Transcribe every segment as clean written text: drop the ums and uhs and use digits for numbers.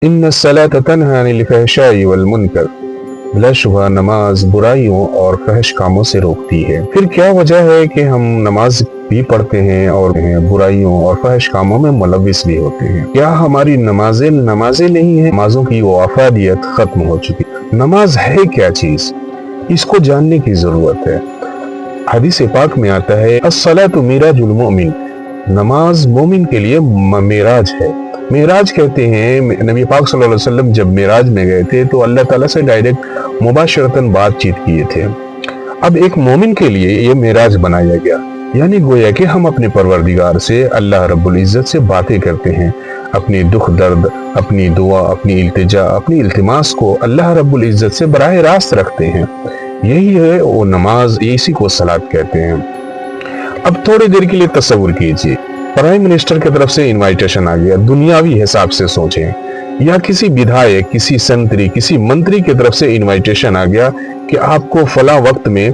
इन्न अस्सलात तन्हा अनिल फहशाई वल मुनकर, बिलाशुबह नमाज बुराइयों और फहश कामों से रोकती है। फिर क्या वजह है कि हम नमाज भी पढ़ते हैं और बुराइयों और फहश कामों में मुलव्विस भी होते हैं? क्या हमारी नमाजें नहीं है? नमाजों की वो अफादियत खत्म हो चुकी। नमाज है क्या चीज, इसको जानने की जरूरत है। हदीस पाक में आता है अस्सलातु मिराजुल मोमिन, नमाज मोमिन के लिए मेराज है। मेराज कहते हैं, नबी पाक सल्लल्लाहु अलैहि वसल्लम जब मेराज में गए थे तो अल्लाह ताला से डायरेक्ट मुबाशरतन बातचीत किए थे। अब एक मोमिन के लिए ये मेराज बनाया गया, यानी गोया कि हम अपने परवरदिगार से, अल्लाह रब्बुल इज्जत से बातें करते हैं। अपनी दुख दर्द, अपनी दुआ, अपनी इल्तिजा, अपनी इल्तिमास को अल्लाह रब्बुल इज्जत से बराह रास्त रखते हैं। यही है वो नमाज, इसी को सलात कहते हैं। अब थोड़ी देर के लिए तसव्वुर कीजिए, प्राइम मिनिस्टर की तरफ से इनविटेशन आ गया, दुनियावी हिसाब से सोचें, या किसी विधायक, किसी संतरी, किसी मंत्री की तरफ से इनविटेशन आ गया कि आपको फला वक्त में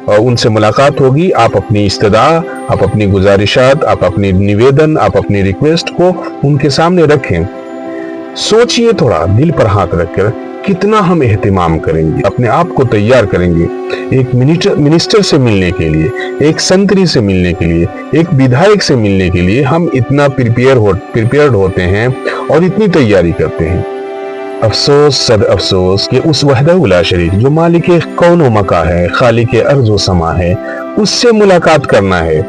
उनसे मुलाकात होगी। आप अपनी इस्तदा, आप अपनी गुजारिशात, आप अपनी निवेदन, आप अपनी रिक्वेस्ट को उनके सामने रखें। सोचिए थोड़ा, दिल पर हाथ रखकर कितना हम एहतिमाम करेंगे, अपने आप को तैयार करेंगे एक मिनिस्टर से मिलने के लिए, एक संतरी से मिलने के लिए, एक विधायक से मिलने के लिए। हम इतना प्रिपेयर्ड होते हैं और इतनी तैयारी करते हैं। अफसोस सद अफसोस कि उस वहदहु ला शरीक जो मालिक कौन व मका है, खालिक अर्ज़ व समा है, उससे मुलाकात करना है,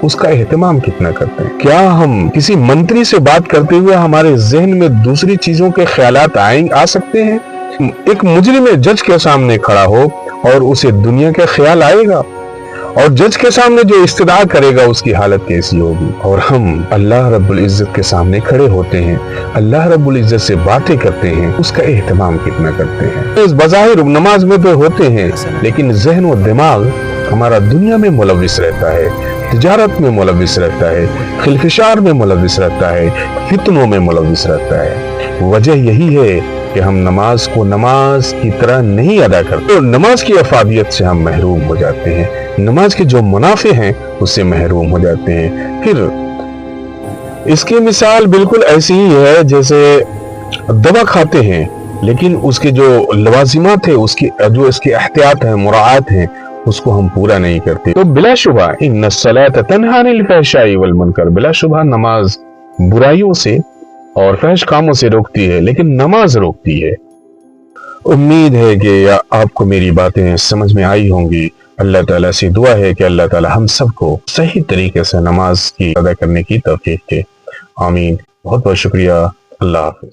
उसका एहतमाम कितना करते हैं? क्या हम किसी मंत्री से बात करते हुए हमारे जहन में दूसरी चीजों के ख्यालात आ सकते हैं? एक मुजरिम जज के सामने खड़ा हो और उसे दुनिया का ख्याल आएगा, और जज के सामने जो इस्तदा करेगा उसकी हालत कैसी होगी। और हम अल्लाह रब्बुल इज्जत के सामने खड़े होते हैं, अल्लाह रब्बुल इज्जत से बातें करते हैं, उसका एहतमाम कितना करते हैं? इस बज़ाहिर नमाज में तो होते हैं, लेकिन जहन और दिमाग हमारा दुनिया में मुलव्विस रहता है, तिजारत में मुलव्विस रहता है, खिलफिशार में मुलव्विस रहता है, फितनों में मुलव्विस रहता है। वजह यही है कि हम नमाज को नमाज की तरह नहीं अदा करते, तो नमाज की अफादियत से हम महरूम हो जाते हैं, नमाज के जो मुनाफे हैं उससे महरूम हो जाते हैं। फिर इसकी मिसाल बिल्कुल ऐसी ही है जैसे दवा खाते हैं, लेकिन उसके जो लवाजिमात है, उसकी जो इसके एहतियात है, मुराआत है, उसको हम पूरा नहीं करते। तो बिलाशुबह इन्न अस्सलात तन्हा अनिल फहशाई वल मुनकर, बिलाशुबह नमाज बुराइयों से और फहश कामों से रोकती है, लेकिन नमाज रोकती है। उम्मीद है कि आपको मेरी बातें समझ में आई होंगी। अल्लाह ताला से दुआ है कि अल्लाह ताला हम सबको सही तरीके से नमाज की अदा करने की तौफीक दे। आमीन। बहुत बहुत शुक्रिया। अल्लाह हाफिज।